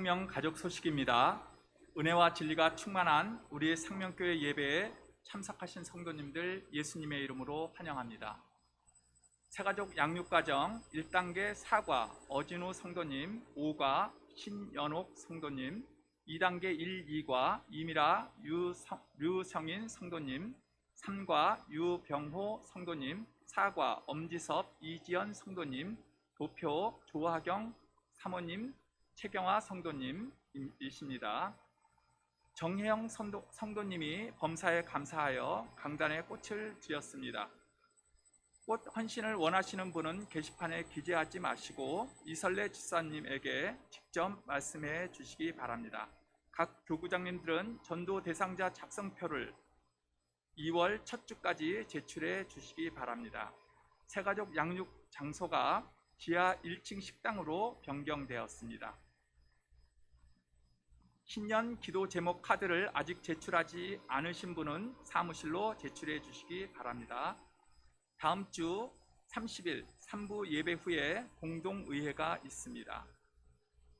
생명 가족 소식입니다. 은혜와 진리가 충만한 우리 생명교회 예배에 참석하신 성도님들 예수님의 이름으로 환영합니다. 새가족 양육가정 1단계 사과 어진우 성도님, 5과 신연옥 성도님, 2단계 1, 2과 이미라 류성인 성도님, 3과 유병호 성도님, 4과 엄지섭 이지연 성도님, 도표 조하경 사모님, 최경화 성도님이십니다. 정혜영 성도님이 범사에 감사하여 강단에 꽃을 지었습니다. 꽃 헌신을 원하시는 분은 게시판에 기재하지 마시고 이설래 집사님에게 직접 말씀해 주시기 바랍니다. 각 교구장님들은 전도 대상자 작성표를 2월 첫 주까지 제출해 주시기 바랍니다. 새가족 양육 장소가 지하 1층 식당으로 변경되었습니다. 신년 기도 제목 카드를 아직 제출하지 않으신 분은 사무실로 제출해 주시기 바랍니다. 다음 주 30일 3부 예배 후에 공동의회가 있습니다.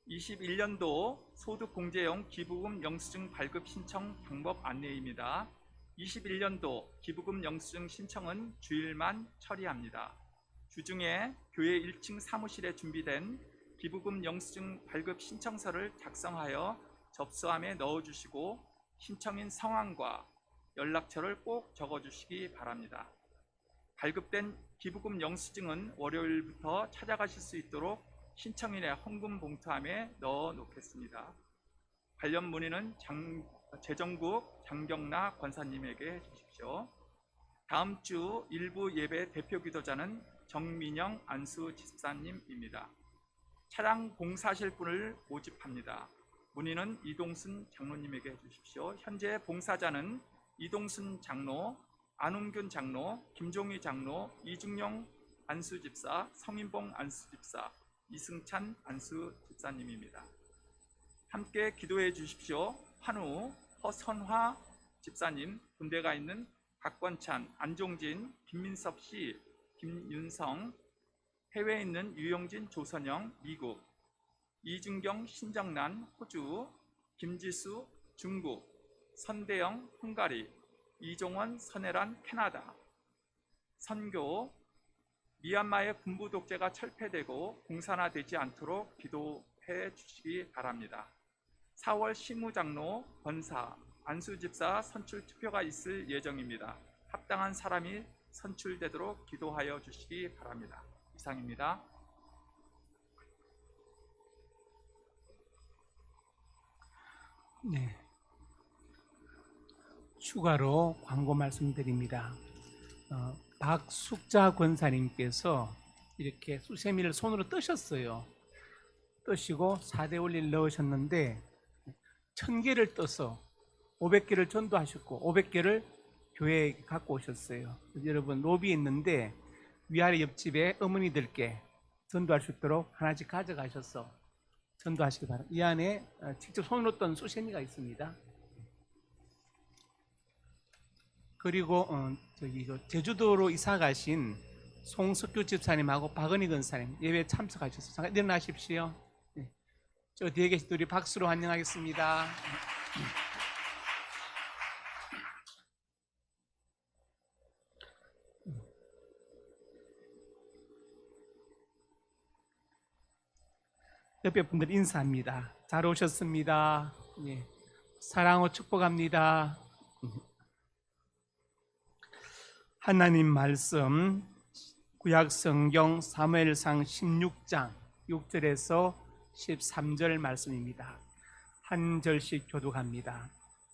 21년도 소득공제용 기부금 영수증 발급 신청 방법 안내입니다. 21년도 기부금 영수증 신청은 주일만 처리합니다. 주중에 교회 1층 사무실에 준비된 기부금 영수증 발급 신청서를 작성하여 접수함에 넣어주시고 신청인 성함과 연락처를 꼭 적어주시기 바랍니다. 발급된 기부금 영수증은 월요일부터 찾아가실 수 있도록 신청인의 헌금 봉투함에 넣어 놓겠습니다. 관련 문의는 재정국 장경나 권사님에게 주십시오. 다음 주 일부 예배 대표 기도자는 정민영 안수 집사님입니다. 차량 봉사하실 분을 모집합니다. 문의는 이동순 장로님에게 해주십시오. 현재 봉사자는 이동순 장로, 안웅균 장로, 김종희 장로, 이중용 안수집사, 성인봉 안수집사, 이승찬 안수집사님입니다. 함께 기도해 주십시오. 환우, 허선화 집사님, 군대가 있는 박권찬, 안종진, 김민섭 씨, 김윤성, 해외에 있는 유영진, 조선영, 미국, 이준경, 신정란, 호주, 김지수, 중국, 선대영, 헝가리, 이종원, 선혜란, 캐나다. 선교, 미얀마의 군부 독재가 철폐되고 공산화되지 않도록 기도해 주시기 바랍니다. 4월 시무장로, 권사, 안수집사 선출 투표가 있을 예정입니다. 합당한 사람이 선출되도록 기도하여 주시기 바랍니다. 이상입니다. 네. 추가로 광고 말씀드립니다. 박숙자 권사님께서 이렇게 수세미를 손으로 뜨셨어요. 뜨시고 4대 올리를 넣으셨는데 1000개를 떠서 500개를 전도하셨고 500개를 교회에 갖고 오셨어요. 여러분 로비에 있는데 위아래 옆집에 어머니들께 전도할 수 있도록 하나씩 가져가셔서 전도하시기 바랍니다. 이 안에 직접 손으로 떤 수세미가 있습니다. 그리고 제주도로 이사 가신 송석규 집사님하고 박은희 권사님 예배에 참석하셔서 잠깐 일어나십시오. 네. 저 뒤에 계신 우리 박수로 환영하겠습니다. 옆에 분들 인사합니다. 잘 오셨습니다. 예. 사랑으로 축복합니다. 하나님 말씀 구약성경 사무엘상 16장 6절에서 13절 말씀입니다. 한 절씩 교독합니다.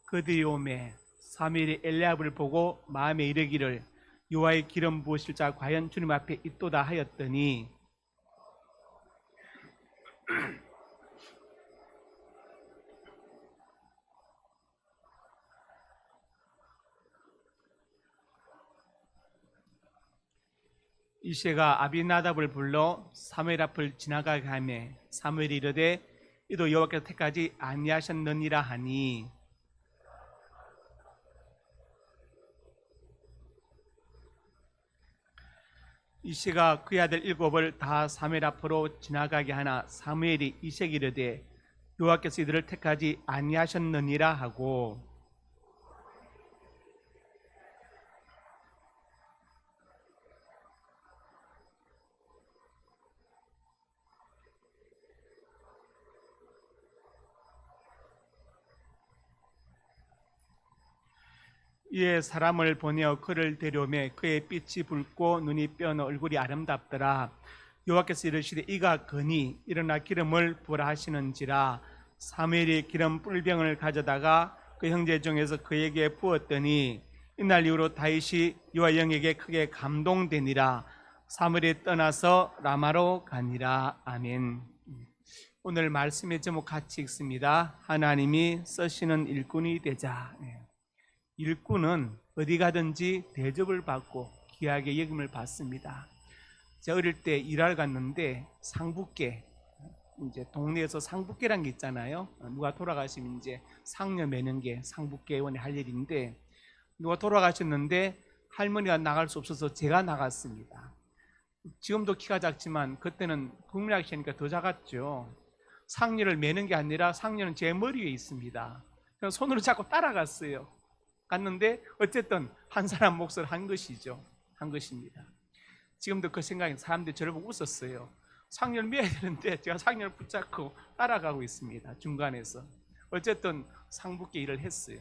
그들이 오매 사무엘이 엘리압을 보고 마음에 이르기를 여호와의 기름 부으실 자 과연 주님 앞에 있도다 하였더니 이새가 아비나답을 불러 사무엘 앞을 지나가게 하며 사무엘이 이르되 이도 여호와께서 택하지 아니하셨느니라 하니 이새가 그의 아들 7을 다 사무엘 앞으로 지나가게 하나 사무엘이 이새에게 이르되 여호와께서 이들을 택하지 아니하셨느니라 하고, 이에 사람을 보내어 그를 데려오매 그의 빛이 붉고 눈이 뼈너 얼굴이 아름답더라. 여호와께서 이르시되 이가 거니 일어나 기름을 부으라 하시는지라. 사무엘이 기름 뿔병을 가져다가 그 형제 중에서 그에게 부었더니 이날 이후로 다윗이 여호와 영에게 크게 감동되니라. 사무엘이 떠나서 라마로 가니라. 아멘. 오늘 말씀의 제목 같이 읽습니다. 하나님이 쓰시는 일꾼이 되자. 일꾼은 어디 가든지 대접을 받고 귀하게 여김을 받습니다. 제가 어릴 때 일하러 갔는데 상부께, 이제 동네에서 상부께란 게 있잖아요. 누가 돌아가시면 이제 상녀 매는 게 상부께원의 할 일인데, 누가 돌아가셨는데 할머니가 나갈 수 없어서 제가 나갔습니다. 지금도 키가 작지만 그때는 국민학교 시니까 더 작았죠. 상녀를 매는 게 아니라 상녀는 제 머리 위에 있습니다. 그래서 손으로 잡고 따라갔어요. 갔는데 어쨌든 한 사람 몫을 한 것이죠. 한 것입니다. 지금도 그 생각에 사람들이 저를 보고 웃었어요. 상녀를 매야 되는데 제가 상녀를 붙잡고 따라가고 있습니다. 중간에서. 어쨌든 상부께 일을 했어요.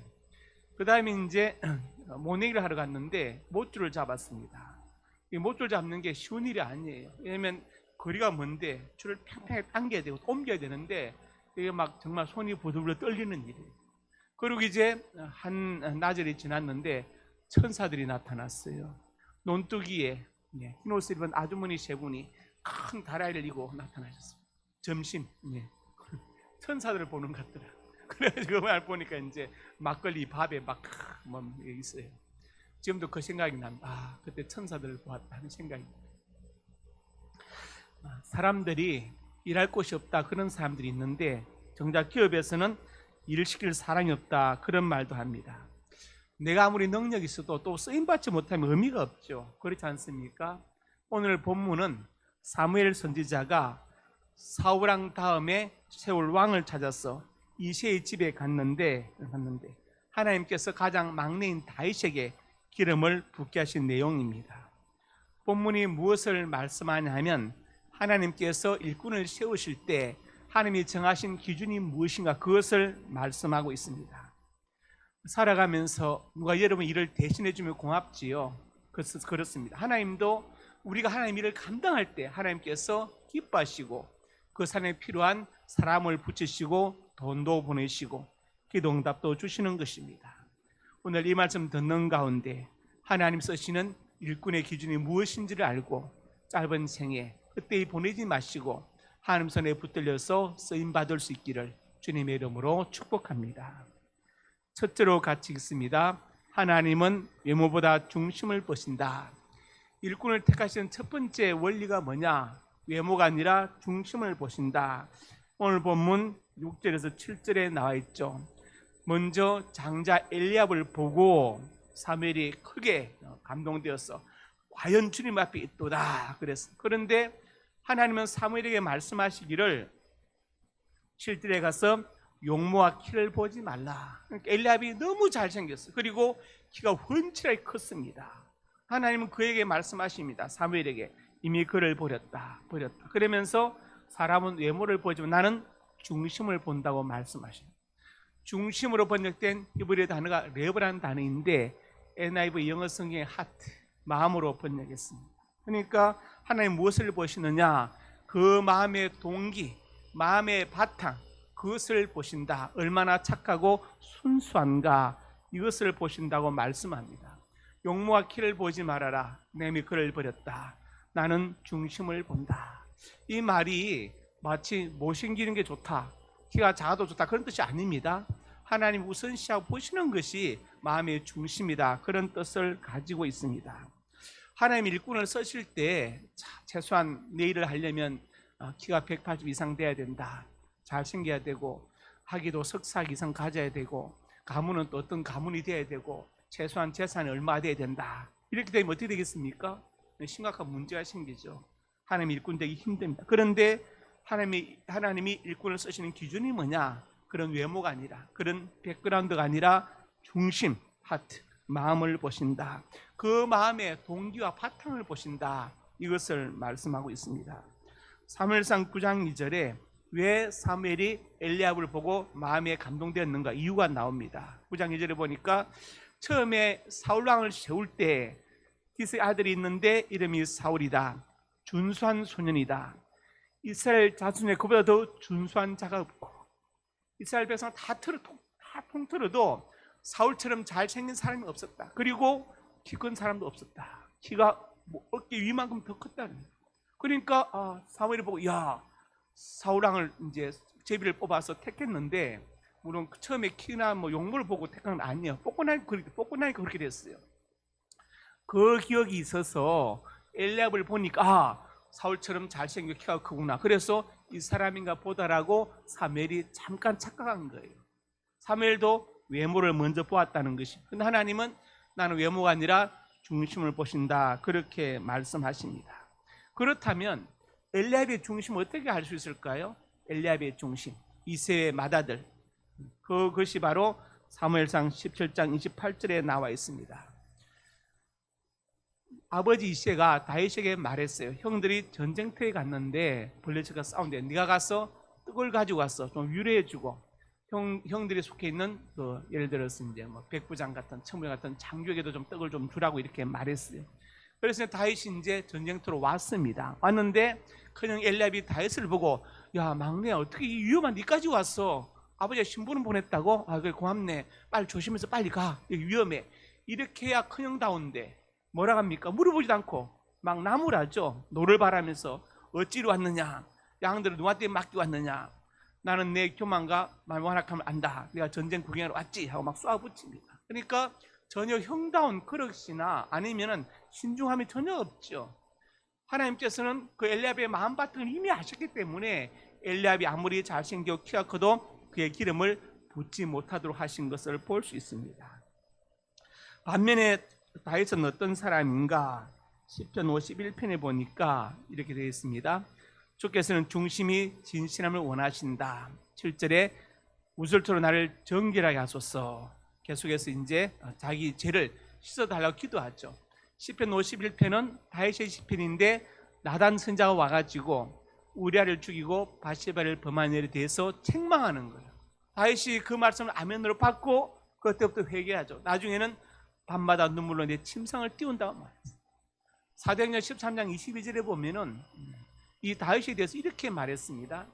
그 다음에 이제 모내기를 하러 갔는데 못줄을 잡았습니다. 이 못줄 잡는 게 쉬운 일이 아니에요. 왜냐하면 거리가 먼데 줄을 팽팽하게 당겨야 되고 옮겨야 되는데 이게 막 정말 손이 부들부들 떨리는 일이에요. 그리고 이제 한 나절이 지났는데 천사들이 나타났어요. 논두기에 흰 옷을 입은 아주머니 세 분이 큰 다라이를 이고 나타나셨어요. 점심 천사들을 보는 것 같더라. 그래가지고 그걸 보니까 이제 막걸리 밥에 막 있어요. 지금도 그 생각이 납니다. 그때 천사들을 보았다는 생각이 납니다. 사람들이 일할 곳이 없다 그런 사람들이 있는데 정작 기업에서는 일을 시킬 사람이 없다 그런 말도 합니다. 내가 아무리 능력이 있어도 또 쓰임받지 못하면 의미가 없죠. 그렇지 않습니까? 오늘 본문은 사무엘 선지자가 사울왕 다음에 세울 왕을 찾아서 이새의 집에 갔는데 하나님께서 가장 막내인 다윗에게 기름을 붓게 하신 내용입니다. 본문이 무엇을 말씀하냐 하면 하나님께서 일꾼을 세우실 때 하나님이 정하신 기준이 무엇인가 그것을 말씀하고 있습니다. 살아가면서 누가 여러분 일을 대신해 주면 고맙지요. 그렇습니다. 하나님도 우리가 하나님 일을 감당할 때 하나님께서 기뻐하시고 그 사람에 필요한 사람을 붙이시고 돈도 보내시고 기도 응답도 주시는 것입니다. 오늘 이 말씀 듣는 가운데 하나님 쓰시는 일꾼의 기준이 무엇인지를 알고 짧은 생에 그때 보내지 마시고 하나님 손에 붙들려서 쓰임받을 수 있기를 주님의 이름으로 축복합니다. 첫째로 같이 읽습니다. 하나님은 외모보다 중심을 보신다. 일꾼을 택하시는 첫 번째 원리가 뭐냐? 외모가 아니라 중심을 보신다. 오늘 본문 6절에서 7절에 나와 있죠. 먼저 장자 엘리압을 보고 사무엘이 크게 감동되었어. 과연 주님 앞에 있도다 그랬어. 그런데 하나님은 사무엘에게 말씀하시기를 7절에 가서 용모와 키를 보지 말라. 그러니까 엘리압이 너무 잘생겼어. 그리고 키가 훤칠하게 컸습니다. 하나님은 그에게 말씀하십니다. 사무엘에게 이미 그를 버렸다. 그러면서 사람은 외모를 보지만 나는 중심을 본다고 말씀하십니다. 중심으로 번역된 히브리 단어가 레브라는 단어인데 NIV 영어 성경의 하트, 마음으로 번역했습니다. 그러니까 하나님 무엇을 보시느냐? 그 마음의 동기, 마음의 바탕, 그것을 보신다. 얼마나 착하고 순수한가 이것을 보신다고 말씀합니다. 용모와 키를 보지 말아라. 내가 그를 버렸다. 나는 중심을 본다. 이 말이 마치 못생기는 게 좋다, 키가 작아도 좋다 그런 뜻이 아닙니다. 하나님 우선시하고 보시는 것이 마음의 중심이다 그런 뜻을 가지고 있습니다. 하나님 일꾼을 쓰실 때 최소한 내 일을 하려면 키가 180 이상 돼야 된다, 잘생겨야 되고 학위도 석사 이상 가져야 되고 가문은 또 어떤 가문이 돼야 되고 최소한 재산이 얼마 돼야 된다. 이렇게 되면 어떻게 되겠습니까? 심각한 문제가 생기죠. 하나님 일꾼 되기 힘듭니다. 그런데 하나님이 일꾼을 쓰시는 기준이 뭐냐? 그런 외모가 아니라, 그런 백그라운드가 아니라 중심, 하트, 마음을 보신다. 그 마음의 동기와 바탕을 보신다. 이것을 말씀하고 있습니다. 사무엘상 9장 2절에 왜 사무엘이 엘리압을 보고 마음에 감동되었는가 이유가 나옵니다. 9장 2절에 보니까 처음에 사울왕을 세울 때 기스의 아들이 있는데 이름이 사울이다. 준수한 소년이다. 이스라엘 자손에 그보다 더 준수한 자가 없고 이스라엘 백성 다 통틀어도 사울처럼 잘생긴 사람이 없었다. 그리고 키 큰 사람도 없었다. 키가 어깨 위만큼 더 컸다는 거예요. 그러니까 사무엘이 보고 야 사울왕을 이제 제비를 뽑아서 택했는데 물론 처음에 키나 뭐 용모를 보고 택한 건 아니에요. 뽑고 나니까 그렇게 됐어요. 그 기억이 있어서 엘리압을 보니까 사울처럼 잘생겨 키가 크구나. 그래서 이 사람인가 보다라고 사무엘이 잠깐 착각한 거예요. 사무엘도 외모를 먼저 보았다는 것이. 근데 하나님은 나는 외모가 아니라 중심을 보신다. 그렇게 말씀하십니다. 그렇다면 엘리압의 중심을 어떻게 알 수 있을까요? 엘리압의 중심, 이새의 맏아들. 그것이 바로 사무엘상 17장 28절에 나와 있습니다. 아버지 이새가 다윗에게 말했어요. 형들이 전쟁터에 갔는데 블레셋과 싸우는데 네가 가서 떡을 가지고 왔어. 좀 위로해주고 형들이 속해 있는 예를 들어서 이제 뭐 백부장 같은 청부장 같은 장교에게도 좀 떡을 좀 주라고 이렇게 말했어요. 그래서 다윗이 이제 전쟁터로 왔습니다. 왔는데 그냥 엘리압이 다윗을 보고 야 막내야 어떻게 이 위험한 데까지 왔어? 아버지가 신부는 보냈다고? 그래 고맙네. 빨리 조심해서 빨리 가. 여기 위험해. 이렇게 해야 큰형다운데 뭐라 합니까? 물어보지도 않고 막 나무라죠. 노를 바라면서 어찌로 왔느냐? 양들을 누구한테 맡겨 왔느냐? 나는 내 교만과 말만학하면 안다. 내가 전쟁 구경하러 왔지 하고 막 쏘아붙입니다. 그러니까 전혀 형다운 그릇이나 아니면은 신중함이 전혀 없죠. 하나님께서는 그 엘리압의 마음바탕을 이미 아셨기 때문에 엘리압이 아무리 잘생겨 키가 커도 그의 기름을 붓지 못하도록 하신 것을 볼 수 있습니다. 반면에 다윗은 어떤 사람인가? 시편 51편에 보니까 이렇게 되어 있습니다. 주께서는 중심이 진실함을 원하신다. 7절에 우슬토로 나를 정결하게 하소서. 계속해서 이제 자기 죄를 씻어달라고 기도하죠. 시편 51편은 다윗의 시편인데 나단 선자가 와가지고 우리아를 죽이고 바시바를 범한 일에 대해서 책망하는 거예요. 다윗이 그 말씀을 아멘으로 받고 그때부터 회개하죠. 나중에는 밤마다 눈물로 내 침상을 띄운다고 말했어요. 사도행전 13장 22절에 보면은 이 다윗에 대해서 이렇게 말했습니다.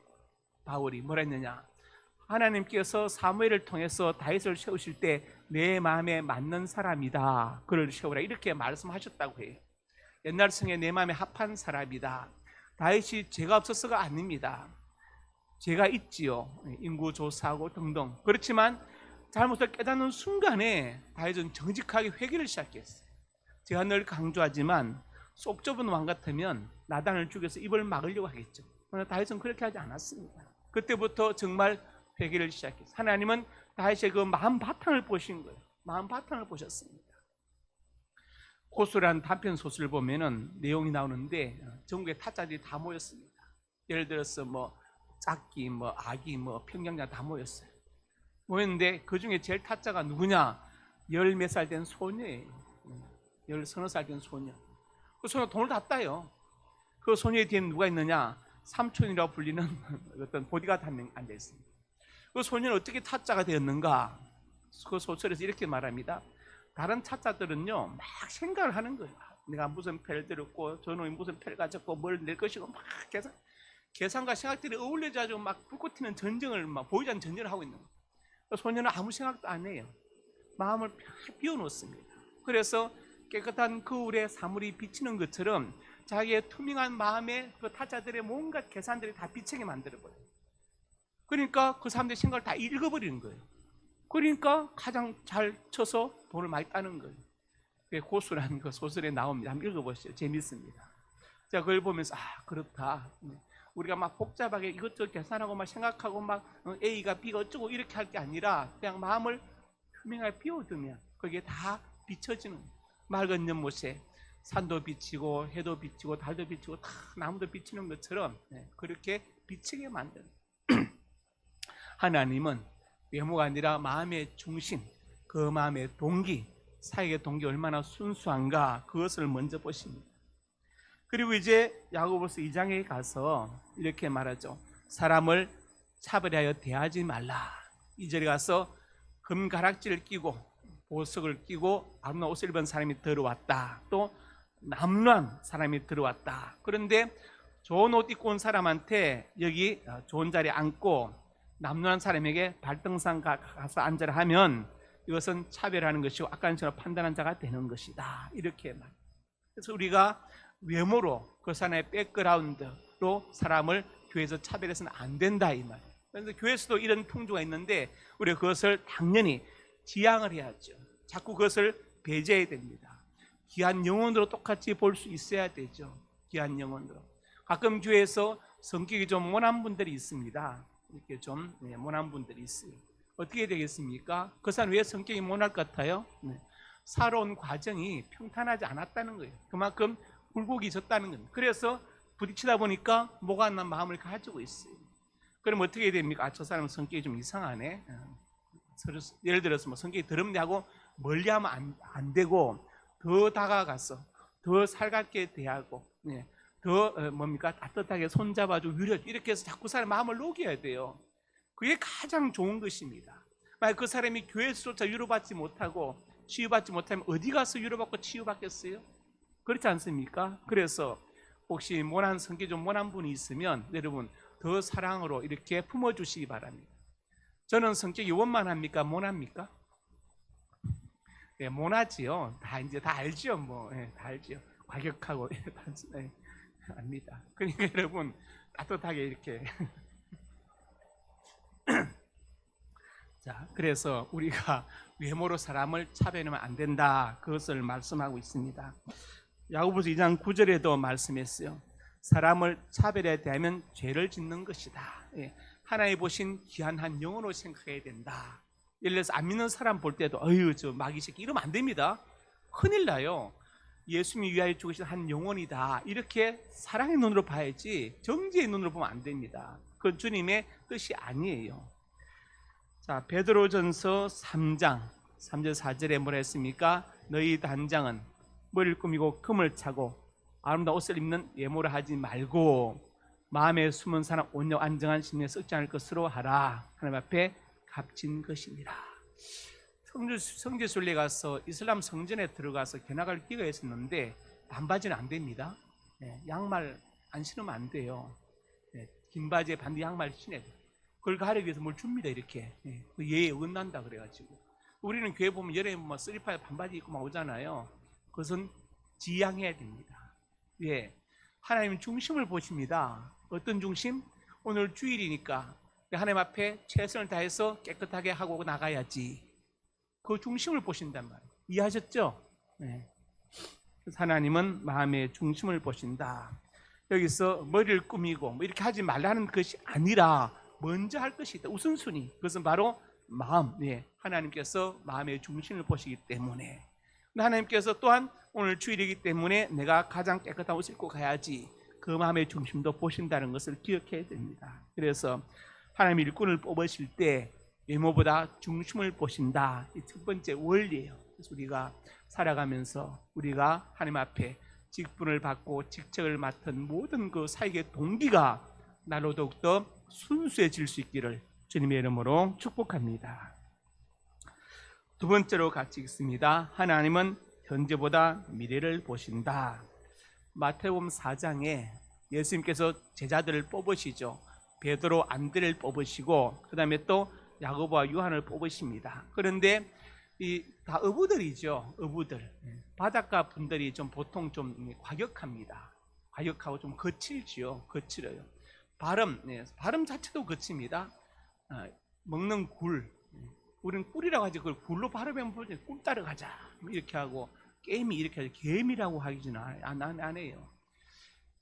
바울이 뭐라 했느냐? 하나님께서 사무엘을 통해서 다윗을 세우실 때 내 마음에 맞는 사람이다. 그를 세우라 이렇게 말씀하셨다고 해요. 옛날 성에 내 마음에 합한 사람이다. 다윗이 죄가 없어서가 아닙니다. 죄가 있지요. 인구 조사하고 등등. 그렇지만 잘못을 깨닫는 순간에 다윗은 정직하게 회개를 시작했어요. 제가 늘 강조하지만 속 좁은 왕 같으면 나단을 죽여서 입을 막으려고 하겠죠. 그러나 다윗은 그렇게 하지 않았습니다. 그때부터 정말 회개를 시작했어요. 하나님은 다윗의 그 마음 바탕을 보신 거예요. 마음 바탕을 보셨습니다. 고수라는 단편 소설을 보면은 내용이 나오는데 전국에 타짜들이 다 모였습니다. 예를 들어서 뭐 짝기, 뭐 아기, 뭐 평경자 다 모였어요. 모였는데 그 중에 제일 타짜가 누구냐? 10몇 살 된 소녀예요. 10서너 살 된 소녀. 그 소녀 돈을 다 따요. 그 소녀의 뒤에는 누가 있느냐? 삼촌이라고 불리는 어떤 보디가드 한 명 앉아 있습니다. 그 소녀는 어떻게 타짜가 되었는가? 그 소설에서 이렇게 말합니다. 다른 타짜들은요 막 생각을 하는 거예요. 내가 무슨 패를 들었고 저놈이 무슨 패를 가졌고 뭘 낼 것이고 막 계산과 생각들이 어울려가지고 막 불꽃 튀는 전쟁을 막 보이지 않는 전쟁을 하고 있는 거예요. 그 소녀는 아무 생각도 안 해요. 마음을 비워놓습니다. 그래서 깨끗한 거울에 사물이 비치는 것처럼 자기의 투명한 마음에 그 타짜들의 뭔가 계산들이 다 비치게 만들어버려요. 그러니까 그 사람들의 생각을 다 읽어버리는 거예요. 그러니까 가장 잘 쳐서 돈을 많이 따는 거예요. 그게 고수라는 그 소설에 나옵니다. 한번 읽어보시죠. 재밌습니다. 자, 그걸 보면서 그렇다. 우리가 막 복잡하게 이것저것 계산하고 막 생각하고 막 A가 B가 어쩌고 이렇게 할 게 아니라 그냥 마음을 투명하게 비워두면 거기에 다 비춰지는 맑은 연못에 산도 비치고 해도 비치고 달도 비치고 다 나무도 비치는 것처럼 그렇게 비치게 만드는 하나님은 외모가 아니라 마음의 중심, 그 마음의 동기, 사역의 동기 얼마나 순수한가 그것을 먼저 보십니다. 그리고 이제 야고보서 2장에 가서 이렇게 말하죠. 사람을 차별하여 대하지 말라. 2절에 가서 금가락지를 끼고 보석을 끼고 아름다운 옷을 입은 사람이 들어왔다. 또 남루한 사람이 들어왔다. 그런데 좋은 옷 입고 온 사람한테 여기 좋은 자리에 앉고 남루한 사람에게 발등상 가서 앉으라 하면 이것은 차별하는 것이고 악한처럼 판단한 자가 되는 것이다. 이렇게 말. 그래서 우리가 외모로 그 사람의 백그라운드로 사람을 교회에서 차별해서는 안 된다 이 말. 그래서 교회에서도 이런 풍조가 있는데 우리가 그것을 당연히 지양을 해야죠. 자꾸 그것을 배제해야 됩니다. 귀한 영혼으로 똑같이 볼 수 있어야 되죠. 귀한 영혼으로. 가끔 교회에서 성격이 좀 모난 분들이 있습니다. 이렇게 좀 모난 분들이 있어요. 어떻게 되겠습니까? 그 사람 왜 성격이 모날 것 같아요? 살아온 과정이 평탄하지 않았다는 거예요. 그만큼 굴곡이 있었다는 겁니다. 그래서 부딪히다 보니까 모가 난 마음을 가지고 있어요. 그럼 어떻게 됩니까? 아, 저 사람은 성격이 좀 이상하네. 예를 들어서 뭐 성격이 더럽네 하고 멀리하면 안 되고 더 다가가서 더 살갑게 대하고 더 따뜻하게 손잡아주고 위로 이렇게 해서 자꾸 사람 마음을 녹여야 돼요. 그게 가장 좋은 것입니다. 만약 그 사람이 교회에서조차 위로받지 못하고 치유받지 못하면 어디 가서 위로받고 치유받겠어요? 그렇지 않습니까? 그래서 혹시 모난 성격이 좀 모난 분이 있으면 여러분 더 사랑으로 이렇게 품어주시기 바랍니다. 저는 성격이 원만합니까? 모납니까? 네, 모나지요. 다 알지요. 다 알지요. 과격하고 압니다. 그러니까 여러분 따뜻하게 이렇게 자, 그래서 우리가 외모로 사람을 차별하면 안 된다. 그것을 말씀하고 있습니다. 야고보서 2장 9절에도 말씀했어요. 사람을 차별에 대하면 죄를 짓는 것이다. 하나님 보신 귀한 한 영혼으로 생각해야 된다. 예를 들어서 안 믿는 사람 볼 때도 어휴 저 마귀 새끼 이러면 안 됩니다. 큰일 나요. 예수님이 위하여 죽으신 한 영혼이다. 이렇게 사랑의 눈으로 봐야지 정죄의 눈으로 보면 안 됩니다. 그건 주님의 뜻이 아니에요. 자, 베드로전서 3장 3절 4절에 뭐라 했습니까? 너희 단장은 머리를 꾸미고 금을 차고 아름다운 옷을 입는 외모를 하지 말고 마음에 숨은 사람 온유하고 안정한 심령에 썩지 않을 것으로 하라. 하나님 앞에 값진 것이니라. 성지순례 가서 이슬람 성전에 들어가서 견학을 기가 있었는데 반바지는 안 됩니다. 양말 안 신으면 안 돼요. 긴 바지에 반드 양말 신어야 돼요. 그걸 가리기 위해서 뭘 줍니다. 이렇게 예에 어긋난다 그래가지고 우리는 교회 보면 여름에 뭐 쓰리파에 반바지 입고 막 오잖아요. 그것은 지양해야 됩니다. 하나님 중심을 보십니다. 어떤 중심? 오늘 주일이니까 하나님 앞에 최선을 다해서 깨끗하게 하고 나가야지. 그 중심을 보신단 말이에요. 이해하셨죠? 그래서 하나님은 마음의 중심을 보신다. 여기서 머리를 꾸미고 뭐 이렇게 하지 말라는 것이 아니라 먼저 할 것이 있다. 우선순위. 그것은 바로 마음. 하나님께서 마음의 중심을 보시기 때문에 하나님께서 또한 오늘 주일이기 때문에 내가 가장 깨끗한 옷을 입고 가야지. 그 마음의 중심도 보신다는 것을 기억해야 됩니다. 그래서 하나님이 일꾼을 뽑으실 때 외모보다 중심을 보신다. 이 첫 번째 원리예요. 그래서 우리가 살아가면서 우리가 하나님 앞에 직분을 받고 직책을 맡은 모든 그 사역의 동기가 나로 더욱더 순수해질 수 있기를 주님의 이름으로 축복합니다. 두 번째로 같이 읽습니다. 하나님은 현재보다 미래를 보신다. 마태복음 4장에 예수님께서 제자들을 뽑으시죠. 베드로, 안드레를 뽑으시고 그 다음에 또 야고보와 요한을 뽑으십니다. 그런데 이 다 어부들이죠. 어부들. 바닷가 분들이 좀 보통 좀 과격합니다. 과격하고 좀 거칠지요. 거칠어요. 발음 자체도 거칩니다. 먹는 굴. 우리는 꿀이라고 하지 그걸 굴로 발음하면 꿀 따러 가자. 이렇게 하고 게임이 이렇게 하지 개미라고 하기는 안 해요.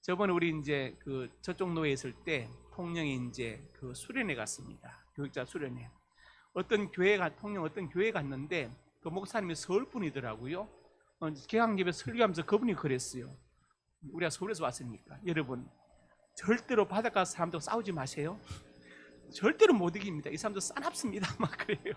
저번에 우리 이제 그 저쪽 노예에 있을 때 통영에 이제 그 수련회 갔습니다. 교육자 수련회. 어떤 교회 갔는데 그 목사님이 서울 분이더라고요. 개강집에 설교하면서 그분이 그랬어요. 우리가 서울에서 왔으니까 여러분 절대로 바닷가 사람들 싸우지 마세요. 절대로 못 이깁니다. 이 사람들 싸납습니다. 막 그래요.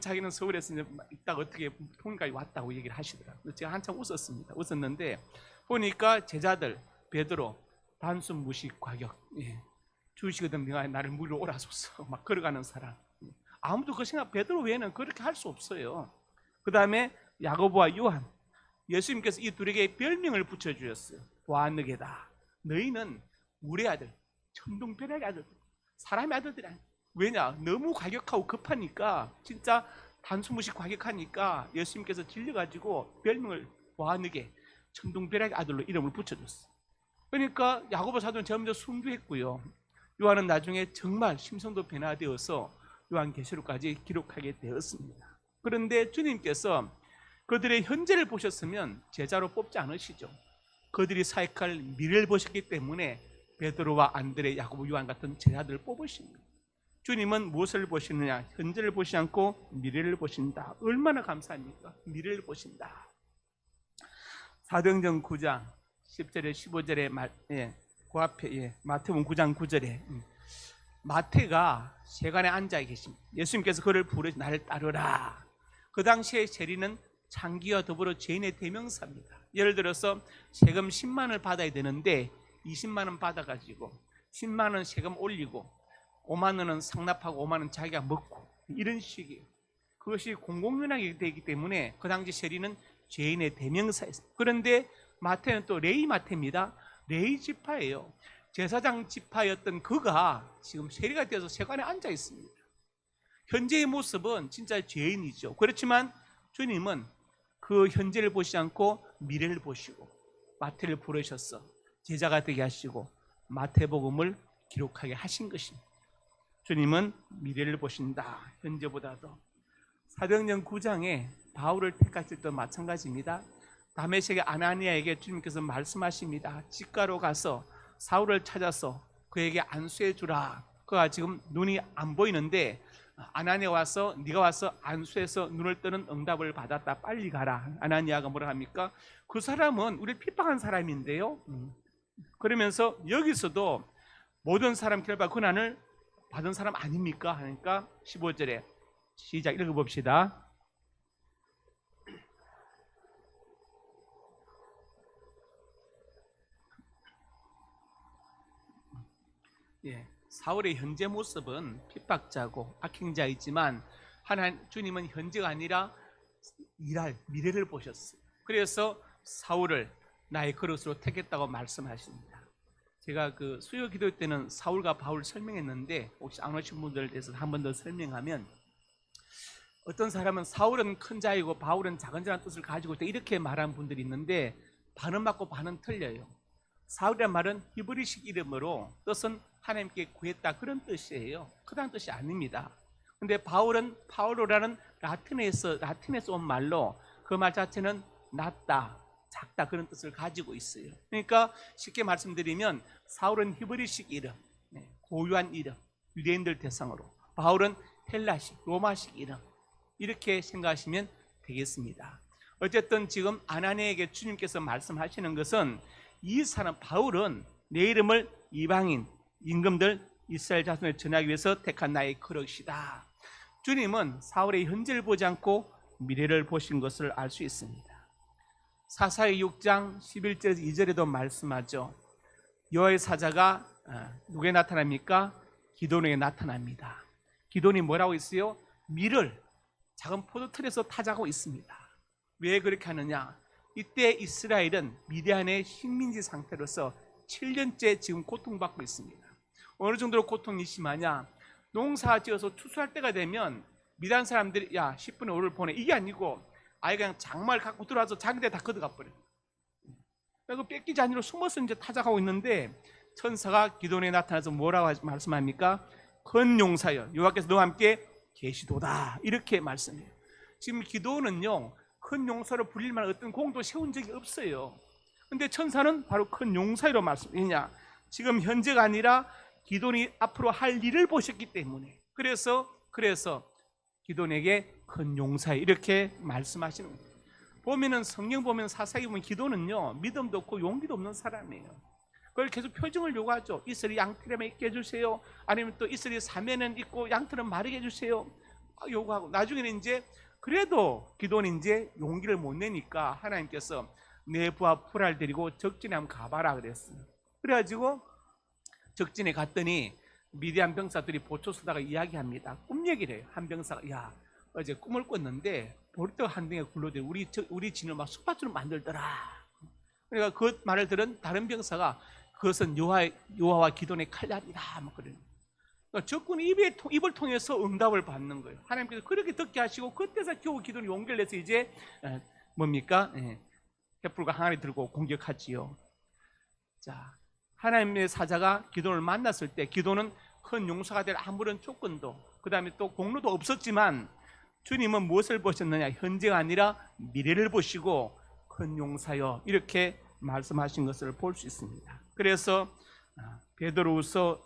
자기는 서울에서 이제 있다가 어떻게 통일까지 왔다고 얘기를 하시더라고요. 제가 한참 웃었는데 보니까 제자들 베드로 단순 무식 과격, 주시거든 내가 나를 물로 오라소서 막 걸어가는 사람. 아무도 그 생각 베드로 외에는 그렇게 할 수 없어요. 그 다음에 야고보와 요한, 예수님께서 이 둘에게 별명을 붙여주셨어요. 보아느게다. 너희는 우리 아들, 천둥벼락의 아들, 사람의 아들들이 아니야. 왜냐? 너무 과격하고 급하니까, 진짜 단순무식 과격하니까 예수님께서 질려가지고 별명을 보아느게, 천둥벼락의 아들로 이름을 붙여줬어요. 그러니까 야고보 사도는 제일 먼저 순교했고요. 요한은 나중에 정말 심성도 변화되어서 요한계시록까지 기록하게 되었습니다. 그런데 주님께서 그들의 현재를 보셨으면 제자로 뽑지 않으시죠. 그들이 사역할 미래를 보셨기 때문에 베드로와 안드레, 야고보, 요한 같은 제자들을 뽑으십니다. 주님은 무엇을 보시느냐? 현재를 보시지 않고 미래를 보신다. 얼마나 감사합니까? 미래를 보신다. 사도행전 9장 10절에 15절에 그 앞에 마태복음 9장 9절에 마태가 세관에 앉아 계십니다. 예수님께서 그를 부르시 나를 따르라. 그 당시에 세리는 창기와 더불어 죄인의 대명사입니다. 예를 들어서 세금 10만 원을 받아야 되는데 20만 원 받아가지고 10만 원 세금 올리고 5만 원은 상납하고 5만 원 자기가 먹고 이런 식이에요. 그것이 공공연하게 되기 때문에 그 당시 세리는 죄인의 대명사였어요. 그런데 마태는 또 레위 마태입니다. 레위 지파예요. 제사장 지파였던 그가 지금 세리가 되어서 세관에 앉아 있습니다. 현재의 모습은 진짜 죄인이죠. 그렇지만 주님은 그 현재를 보시지 않고 미래를 보시고 마태를 부르셔서 제자가 되게 하시고 마태복음을 기록하게 하신 것입니다. 주님은 미래를 보신다. 현재보다도. 사도행전 9장에 바울을 택하실 때도 마찬가지입니다. 다메섹의 아나니아에게 주님께서 말씀하십니다. 직가로 가서 사울을 찾아서 그에게 안수해 주라. 그가 지금 눈이 안 보이는데 아나니아 와서 네가 와서 안수해서 눈을 뜨는 응답을 받았다. 빨리 가라. 아나니아가 뭐라 합니까? 그 사람은 우리를 핍박한 사람인데요. 그러면서 여기서도 모든 사람 결박 고난을 받은 사람 아닙니까? 하니까 15절에 시작 읽어봅시다. 사울의 현재 모습은 핍박자고 악행자이지만 주님은 현재가 아니라 일할 미래를 보셨어요. 그래서 사울을 나의 그릇으로 택했다고 말씀하십니다. 제가 그 수요 기도 때는 사울과 바울 설명했는데 혹시 안 오신 분들에 대해서 한 번 더 설명하면, 어떤 사람은 사울은 큰 자이고 바울은 작은 자라는 뜻을 가지고 있다 이렇게 말하는 분들이 있는데 반은 맞고 반은 틀려요. 사울이란 말은 히브리식 이름으로 뜻은 하나님께 구했다 그런 뜻이에요. 그다음 뜻이 아닙니다. 근데 바울은 파울로라는 라틴에서 온 말로 그 말 자체는 낮다, 작다 그런 뜻을 가지고 있어요. 그러니까 쉽게 말씀드리면 사울은 히브리식 이름, 고유한 이름, 유대인들 대상으로, 바울은 헬라식, 로마식 이름, 이렇게 생각하시면 되겠습니다. 어쨌든 지금 아나니아에게 주님께서 말씀하시는 것은 이 사람 바울은 내 이름을 이방인, 임금들, 이스라엘 자손에 전하기 위해서 택한 나의 그릇이다. 주님은 사울의 현재를 보지 않고 미래를 보신 것을 알 수 있습니다. 사사기 6장 11절에서 2절에도 말씀하죠. 여호와의 사자가 누구에 나타납니까? 기도원에게 나타납니다. 기도원이 뭐라고 있어요? 밀을 작은 포도틀에서 타자고 있습니다. 왜 그렇게 하느냐? 이때 이스라엘은 미디안의 식민지 상태로서 7년째 지금 고통받고 있습니다. 어느 정도로 고통이 심하냐? 농사 지어서 추수할 때가 되면 미디안 사람들이 10분의 5를 보내, 이게 아니고 아예 그냥 장말 갖고 들어와서 자기들 다 걷어가 버려요. 그리고 뺏기지 않으려 숨어서 이제 타작하고 있는데 천사가 기도원에 나타나서 뭐라고 말씀합니까? 큰 용사여 여호와께서 너와 함께 계시도다 이렇게 말씀해요. 지금 기도원은요 큰 용사로 불릴 만한 어떤 공도 세운 적이 없어요. 근데 천사는 바로 큰 용사로 말씀이냐, 지금 현재가 아니라 기도원이 앞으로 할 일을 보셨기 때문에 그래서 기도원에게 큰 용사 이렇게 말씀하시는 거예요. 보면은 성경 보면 사사기 보면 기도원은요 믿음도 없고 용기도 없는 사람이에요. 그걸 계속 표정을 요구하죠. 이슬이 양털에만 있게 해주세요. 아니면 또 이슬이 사면은 있고 양털은 마르게 해주세요. 요구하고 나중에는 이제 그래도 기도는 이제 용기를 못 내니까 하나님께서 내 부하 풀알 데리고 적진에 한번 가봐라 그랬어요. 그래가지고 적진에 갔더니 미디안 병사들이 보초 서다가 이야기합니다. 꿈 얘기를 해요. 한 병사가 야 어제 꿈을 꿨는데 보리떡 한 덩이가 굴러들 우리 진을 막 쑥밭으로 만들더라. 그러니까 그 말을 들은 다른 병사가 그것은 여호와와 기도의 칼날이다. 막 그래요. 그러니까 적군이 입을 통해서 응답을 받는 거예요. 하나님께서 그렇게 듣게 하시고 그때서 겨우 기도는 용기를 내서 이제 뭡니까? 횃불과 항아리 들고 공격하지요. 자, 하나님의 사자가 기도를 만났을 때 기도는 큰 용서가 될 아무런 조건도 그 다음에 또 공로도 없었지만 주님은 무엇을 보셨느냐? 현재가 아니라 미래를 보시고 큰 용사여 이렇게 말씀하신 것을 볼 수 있습니다. 그래서 베드로후서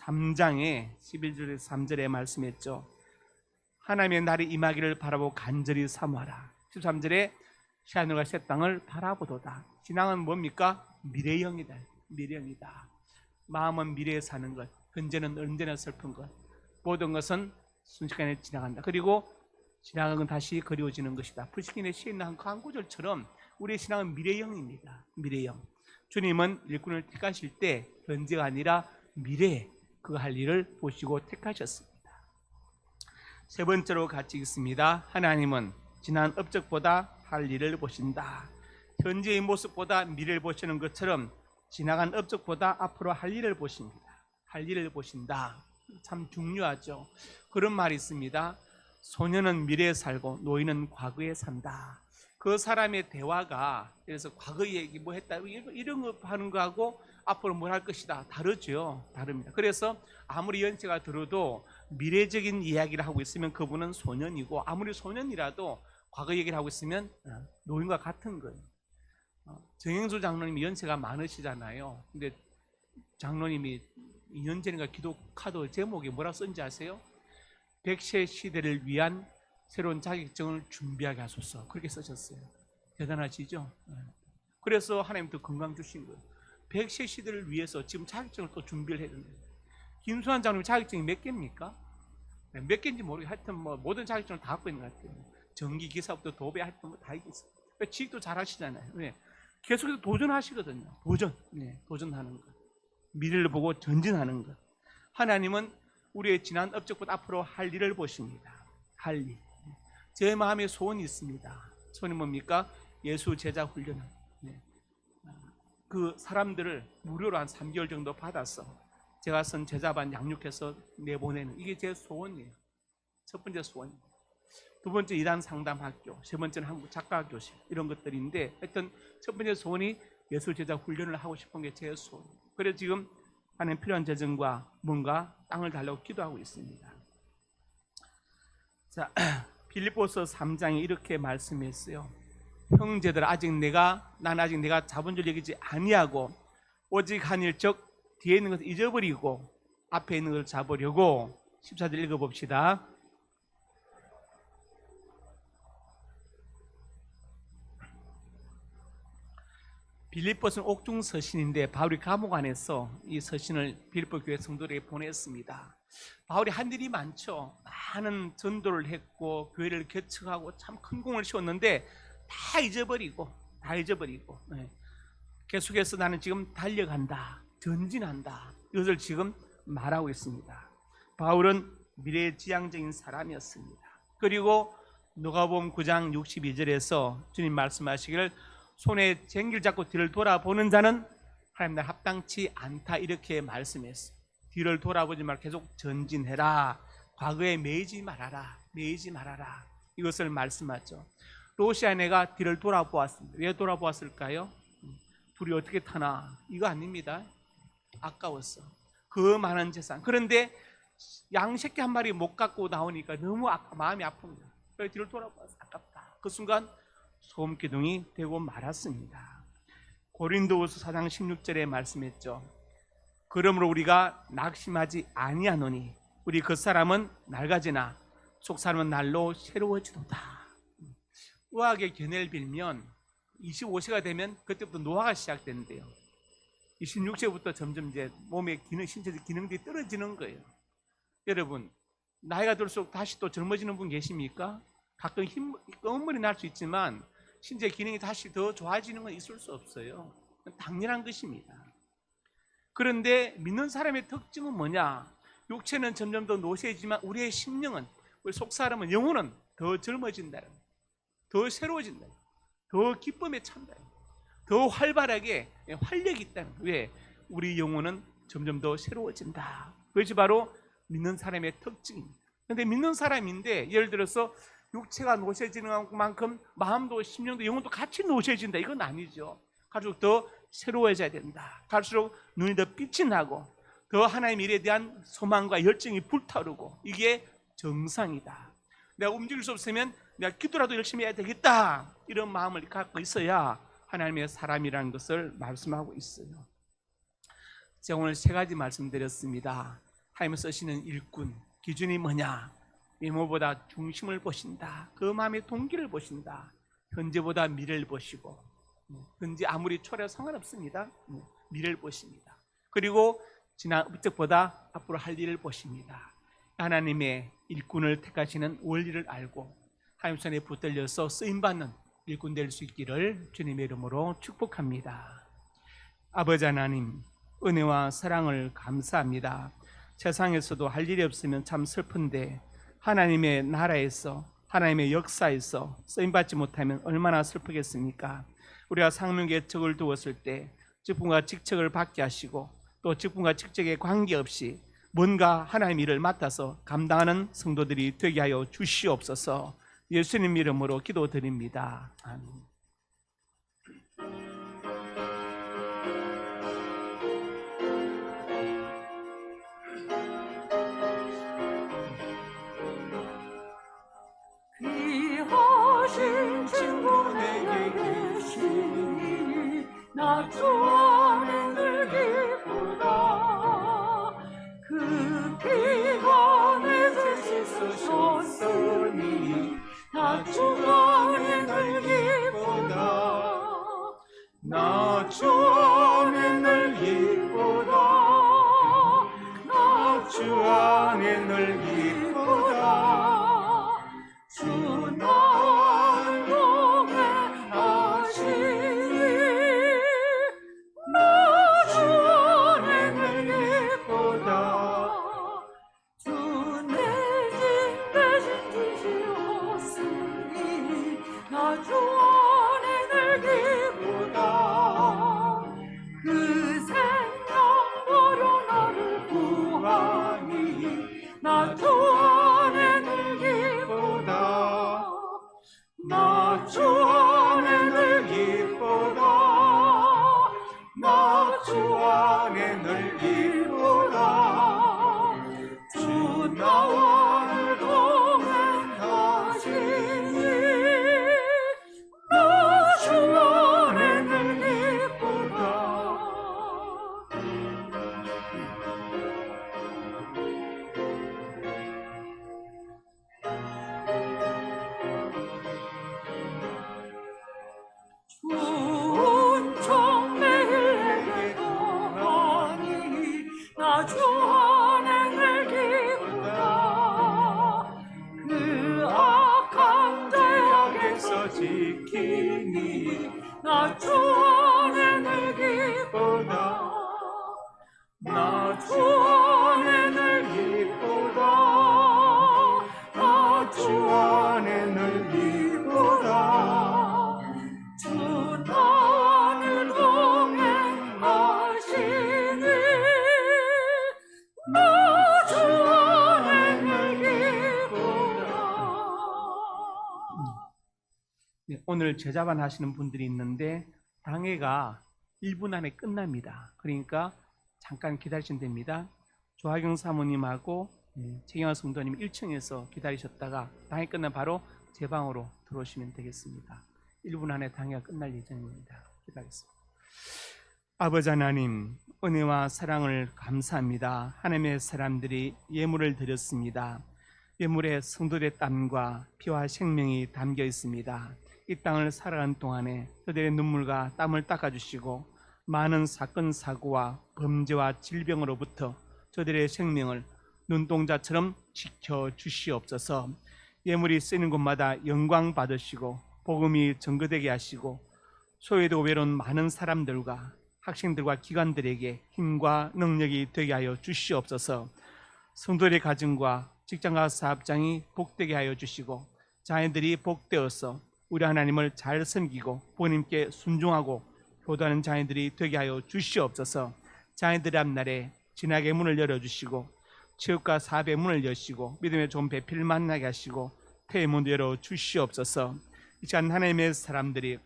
3장에 11절에 3절에 말씀했죠. 하나님의 날이 임하기를 바라보고 간절히 사모하라. 13절에 시하늘과 새 땅을 바라보도다. 신앙은 뭡니까? 미래형이다. 미래형이다. 마음은 미래에 사는 것, 현재는 언제나 슬픈 것, 모든 것은 순식간에 지나간다. 그리고 지나간 건 다시 그리워지는 것이다. 푸시킨의 시에 있는 한 구절처럼 우리의 신앙은 미래형입니다. 미래형. 주님은 일꾼을 택하실 때 현재가 아니라 미래에 그 할 일을 보시고 택하셨습니다. 세 번째로 같이 읽습니다. 하나님은 지난 업적보다 할 일을 보신다. 현재의 모습보다 미래를 보시는 것처럼 지나간 업적보다 앞으로 할 일을 보십니다. 할 일을 보신다. 참 중요하죠. 그런 말이 있습니다. 소년은 미래에 살고 노인은 과거에 산다. 그 사람의 대화가 그래서 과거 얘기 뭐 했다 이런 거 하는 거하고 앞으로 뭘 할 것이다 다르죠. 다릅니다. 그래서 아무리 연세가 들어도 미래적인 이야기를 하고 있으면 그분은 소년이고 아무리 소년이라도 과거 얘기를 하고 있으면 노인과 같은 거예요. 정행수 장로님이 연세가 많으시잖아요. 근데 장로님이 2년 전인가 기도 카드 제목이 뭐라 쓴지 아세요? 100세 시대를 위한 새로운 자격증을 준비하게 하소서. 그렇게 쓰셨어요. 대단하시죠? 그래서 하나님도 건강 주신 거예요. 100세 시대를 위해서 지금 자격증을 또 준비를 해야 된다. 김수환 장로님 자격증이 몇 개입니까? 몇 개인지 모르겠어요. 하여튼 뭐 모든 자격증을 다 갖고 있는 것 같아요. 전기 기사부터 도배 하여튼 뭐 다 있어요. 지식도 잘 하시잖아요. 네. 계속해서 도전하시거든요. 도전하는 것. 미래를 보고 전진하는 것. 하나님은 우리의 지난 업적보다 앞으로 할 일을 보십니다. 할 일. 제 마음에 소원이 있습니다. 소원이 뭡니까? 예수 제자 훈련을. 그 사람들을 무료로 한 3개월 정도 받아서 제가 쓴 제자반 양육해서 내보내는 이게 제 소원이에요. 첫 번째 소원입니다. 두 번째 이단 상담학교, 세 번째는 한국 작가교실 이런 것들인데 하여튼 첫 번째 소원이 예수 제자 훈련을 하고 싶은 게 제 소원. 그래서 지금 하나님 필요한 재정과 뭔가 땅을 달라고 기도하고 있습니다. 자, 빌립보서 3장에 이렇게 말씀했어요. 형제들 난 아직 내가 잡은 줄 여기지 아니하고 오직 한 일적 뒤에 있는 것을 잊어버리고 앞에 있는 것을 잡으려고 14절 읽어봅시다. 빌립보서는 옥중 서신인데 바울이 감옥 안에서 이 서신을 빌립보 교회 성도들에게 보냈습니다. 바울이 한 일이 많죠. 많은 전도를 했고 교회를 개척하고 참 큰 공을 세웠는데 다 잊어버리고 계속해서 나는 지금 달려간다, 전진한다. 이것을 지금 말하고 있습니다. 바울은 미래지향적인 사람이었습니다. 그리고 누가복음 9장 62절에서 주님 말씀하시기를 손에 쟁기를 잡고 뒤를 돌아보는 자는 하나님 날 합당치 않다 이렇게 말씀했어요. 뒤를 돌아보지 말고 계속 전진해라. 과거에 매이지 말아라. 이것을 말씀하죠. 로시아네가 뒤를 돌아보았습니다. 왜 돌아보았을까요? 둘이 어떻게 타나? 이거 아닙니다. 아까웠어. 그 많은 재산. 그런데 양새끼 한 마리 못 갖고 나오니까 너무 마음이 아픕니다. 그래서 뒤를 돌아보았어. 아깝다. 그 순간 소금 기둥이 되고 말았습니다. 고린도후서 4장 16절에 말씀했죠. 그러므로 우리가 낙심하지 아니하노니 우리 겉사람은 낡아지나 속사람은 날로 새로워지도다. 의학의 견해를 빌면 25세가 되면 그때부터 노화가 시작된대요. 26세부터 점점 이제 몸의 기능, 신체적 기능들이 떨어지는 거예요. 여러분, 나이가 들수록 다시 또 젊어지는 분 계십니까? 가끔 검은머리 날 수 있지만 신체 기능이 다시 더 좋아지는 건 있을 수 없어요. 당연한 것입니다. 그런데 믿는 사람의 특징은 뭐냐? 육체는 점점 더 노쇠지만 우리의 심령은, 우리 속사람은, 영혼은 더 젊어진다, 더 새로워진다, 더 기쁨에 찬다, 더 활발하게 활력이 있다는 거예요. 왜? 우리 영혼은 점점 더 새로워진다. 그것이 바로 믿는 사람의 특징입니다. 그런데 믿는 사람인데 예를 들어서 육체가 노쇠지는 만큼 마음도 심령도 영혼도 같이 노쇠진다, 이건 아니죠. 갈수록 더 새로워져야 된다. 갈수록 눈이 더 빛이 나고 더 하나님의 일에 대한 소망과 열정이 불타오르고, 이게 정상이다. 내가 움직일 수 없으면 내가 기도라도 열심히 해야 되겠다, 이런 마음을 갖고 있어야 하나님의 사람이라는 것을 말씀하고 있어요. 제가 오늘 세 가지 말씀드렸습니다. 하나님 쓰시는 일꾼 기준이 뭐냐? 외모보다 중심을 보신다. 그 마음의 동기를 보신다. 현재보다 미래를 보시고, 현재 아무리 초래도 상관없습니다. 미래를 보십니다. 그리고 지난 업적보다 앞으로 할 일을 보십니다. 하나님의 일꾼을 택하시는 원리를 알고 하나님 손에 붙들려서 쓰임받는 일꾼 될 수 있기를 주님의 이름으로 축복합니다. 아버지 하나님, 은혜와 사랑을 감사합니다. 세상에서도 할 일이 없으면 참 슬픈데 하나님의 나라에서, 하나님의 역사에서 쓰임받지 못하면 얼마나 슬프겠습니까? 우리가 상명의 척을 두었을 때 직분과 직책을 받게 하시고, 또 직분과 직책에 관계없이 뭔가 하나님 일을 맡아서 감당하는 성도들이 되게 하여 주시옵소서. 예수님 이름으로 기도드립니다. 아멘. 귀하신 친구 내게 계시니 나 주 안에 늘 기쁘다. 그 피가 내 죄 씻으셨으니 나 주 안에 늘 기쁘다. 나 주 안에 늘 기쁘다. 나 주 안에 늘 기쁘다. 주 나를 동행하시니 나 주 안에 늘 기쁘다. 주 내 짐 대신 지시었으니 나 주 안에 늘 기쁘다. 그 생명 버려 나를 구하니 나 주 안에 늘 기쁘다. 나 주 안에 늘 기쁘다. 나 주 안에 늘 기쁘다. 주 나와 늘 동행하시니 나 주 안에 늘 기쁘다. 좋은 청 매일 내게 더하니 나 주 안에 늘 기쁘다. 그 악한 죄악에서 지키니 나 주 안에 늘 기쁘다. 나 주 안에 늘 기쁘다. 나 주 안에 늘 기쁘다. 주 나를 동행하시니 나 주 안에 늘 기쁘다. 오늘 제자반 하시는 분들이 있는데 당회가 1분 안에 끝납니다. 그러니까 잠깐 기다리시면 됩니다. 조하경 사모님하고 최경화 성도님 1층에서 기다리셨다가 당회 끝나면 바로 제 방으로 들어오시면 되겠습니다. 1분 안에 당회가 끝날 예정입니다. 기다리겠습니다. 아버지 하나님, 은혜와 사랑을 감사합니다. 하나님의 사람들이 예물을 드렸습니다. 예물에 성도들의 땀과 피와 생명이 담겨 있습니다. 이 땅을 살아가는 동안에 그들의 눈물과 땀을 닦아주시고 많은 사건 사고와 범죄와 질병으로부터 저들의 생명을 눈동자처럼 지켜주시옵소서. 예물이 쓰이는 곳마다 영광 받으시고 복음이 증거되게 하시고 소외되고 외로운 많은 사람들과 학생들과 기관들에게 힘과 능력이 되게 하여 주시옵소서. 성도들의 가정과 직장과 사업장이 복되게 하여 주시고 자녀들이 복되어서 우리 하나님을 잘 섬기고 부모님께 순종하고 효도하는 자녀들이 되게 하여 주시옵소서. 자녀들의 앞날에 진학의 문을 열어주시고 체육과 사업의 문을 여시고 믿음의 좋은 배필을 만나게 하시고 태의 문도 열어 주시옵소서. 이 시간 하나님의 사람들이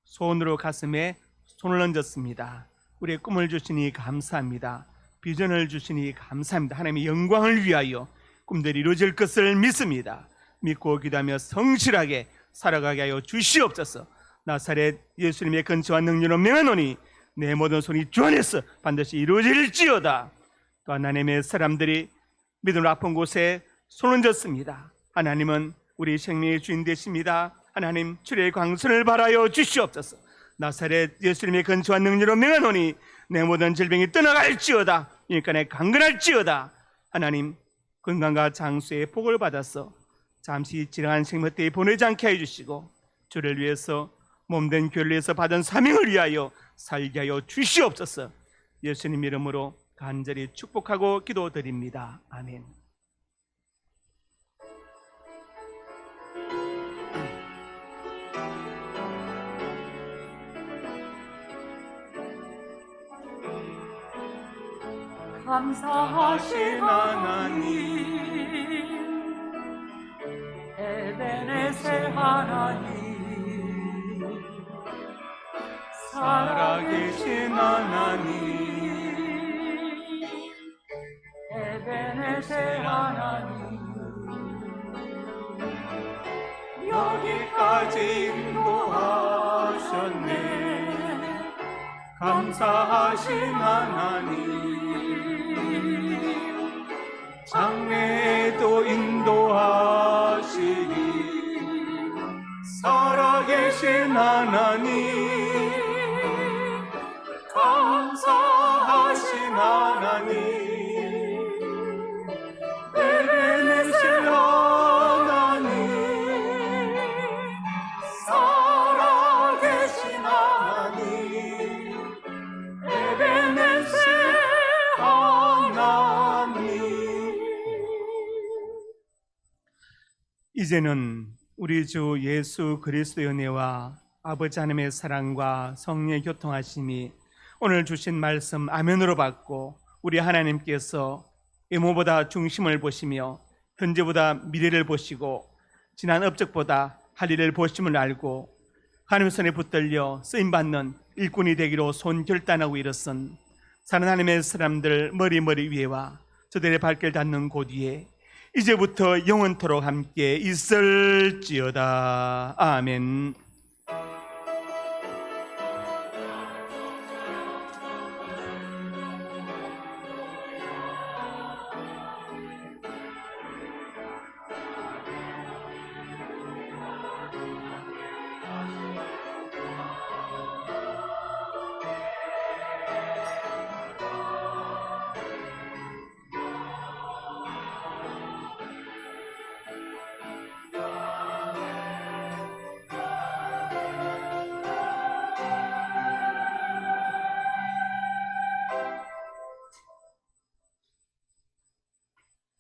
손으로 가슴에 손을 얹었습니다. 우리의 꿈을 주시니 감사합니다. 비전을 주시니 감사합니다. 하나님의 영광을 위하여 꿈들이 이루어질 것을 믿습니다. 믿고 기도하며 성실하게 살아가게 하여 주시옵소서. 나사렛 예수님의 근처와 능력으로 명하노니 내 모든 손이 주 안에서 반드시 이루어질지어다. 또 하나님의 사람들이 믿음으로 아픈 곳에 손을 얹었습니다. 하나님은 우리 생명의 주인 되십니다. 하나님 주의 광선을 발하여 주시옵소서. 나사렛 예수님의 근처와 능력으로 명하노니 내 모든 질병이 떠나갈지어다. 인간에 강건할지어다. 하나님 건강과 장수의 복을 받아서 잠시 지나간 생명대에 보내지 않게 해주시고 주를 위해서 몸된 교회를 위해서 받은 사명을 위하여 살게 하여 주시옵소서. 예수님 이름으로 간절히 축복하고 기도드립니다. 아멘. 감사하신 하나님, 에베네셀 하나님, 살아계신 하나님, 에베네셀 하나님, 여기까지 인도하셨네. 감사하신 하나님, 장래에도 인도하시니 살아계신 하나님, 감사하신 하나님, 에베네셀 하나님, 살아계신 하나님, 에베네셀 하나님. 이제는 우리 주 예수 그리스도의 은혜와 아버지 하나님의 사랑과 성령의 교통하심이 오늘 주신 말씀 아멘으로 받고 우리 하나님께서 외모보다 중심을 보시며 현재보다 미래를 보시고 지난 업적보다 할 일을 보심을 알고 하나님의 손에 붙들려 쓰임받는 일꾼이 되기로 손결단하고 일어선 사는 하나님의 사람들 머리 위에와 저들의 발길 닿는 곳 위에 이제부터 영원토록 함께 있을지어다. 아멘.